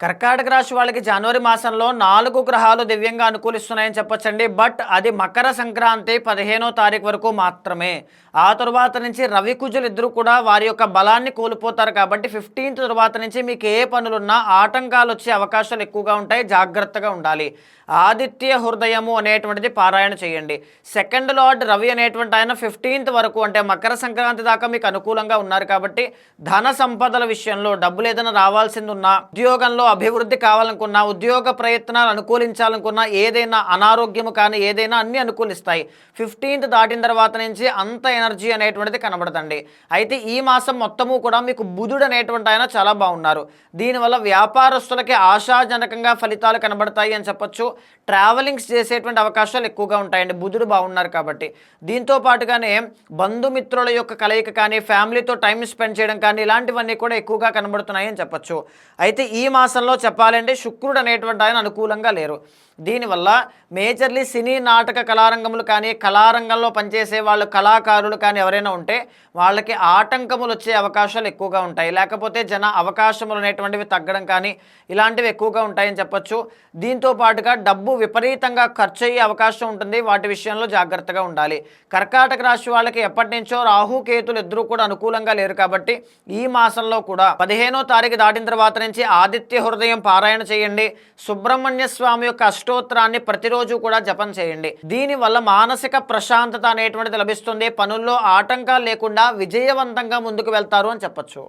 కర్కాటక రాశి వాళ్ళకి జనవరి మాసంలో 4 గ్రహాలు దివ్యంగా అనుకూలిస్తున్నాయని చెప్పొచ్చండి. బట్ అది మకర సంక్రాంతి 15వ తారీఖు వరకు మాత్రమే. ఆ తరువాత నుంచి రవి, కుజులు ఇద్దరు కూడా వారి యొక్క బలాన్ని కోల్పోతారు కాబట్టి 15th తరువాత నుంచి మీకు ఏ పనులున్నా ఆటంకాలు వచ్చే అవకాశాలు ఎక్కువగా ఉంటాయి. జాగ్రత్తగా ఉండాలి. ఆదిత్య హృదయము అనేటువంటిది పారాయణ చేయండి. సెకండ్ లార్డ్ రవి అనేటువంటి ఆయన 15th వరకు అంటే మకర సంక్రాంతి దాకా మీకు అనుకూలంగా ఉన్నారు కాబట్టి ధన సంపదల విషయంలో డబ్బులు ఏదైనా రావాల్సింది ఉన్నా, ఉద్యోగంలో అభివృద్ధి కావాలనుకున్నా, ఉద్యోగ ప్రయత్నాలు అనుకూలించాలనుకున్నా, ఏదైనా అనారోగ్యము కానీ ఏదైనా అన్ని అనుకూలిస్తాయి. 15th దాటిన తర్వాత నుంచి అంత ఎనర్జీ అనేటువంటిది కనబడుతుంది. అయితే ఈ మాసం మొత్తము కూడా మీకు బుధుడు అనేటువంటి ఆయన చాలా బాగున్నారు. దీనివల్ల వ్యాపారస్తులకి ఆశాజనకంగా ఫలితాలు కనబడతాయి అని చెప్పొచ్చు. ట్రావెలింగ్స్ చేసేటువంటి అవకాశాలు ఎక్కువగా ఉంటాయండి, బుధుడు బాగున్నారు కాబట్టి. దీంతో పాటుగానే బంధుమిత్రుల యొక్క కలయిక కానీ, ఫ్యామిలీతో టైం స్పెండ్ చేయడం కానీ ఇలాంటివన్నీ కూడా ఎక్కువగా కనబడుతున్నాయి అని చెప్పొచ్చు. అయితే ఈ మాసంలో చెప్పాలంటే శుక్రుడు అనేటువంటి ఆయన అనుకూలంగా లేరు. దీనివల్ల మేజర్లీ సినీ నాటక కళారంగములు కానీ, కళారంగంలో పనిచేసే వాళ్ళు కళాకారులు కానీ ఎవరైనా ఉంటే వాళ్ళకి ఆటంకములు వచ్చే అవకాశాలు ఎక్కువగా ఉంటాయి. లేకపోతే జన అవకాశములు అనేటువంటివి తగ్గడం కానీ ఇలాంటివి ఎక్కువగా ఉంటాయని చెప్పొచ్చు. దీంతో పాటుగా డబ్బు విపరీతంగా ఖర్చు అయ్యే అవకాశం ఉంటుంది. వాటి విషయంలో జాగ్రత్తగా ఉండాలి. కర్కాటక రాశి వాళ్ళకి ఎప్పటి నుంచో రాహు, కేతులు ఇద్దరూ కూడా అనుకూలంగా లేరు కాబట్టి ఈ మాసంలో కూడా 15వ తారీఖు దాటిన తర్వాత నుంచి ఆదిత్య హృదయం పారాయణ చేయండి. సుబ్రహ్మణ్య స్వామి యొక్క అష్టోత్తరాన్ని ప్రతిరోజు కూడా జపం చేయండి. దీనివల్ల మానసిక ప్రశాంతత అనేటువంటిది లభిస్తుంది. పనుల్లో ఆటంకాలు లేకుండా విజయవంతంగా ముందుకు వెళ్తారు అని చెప్పొచ్చు.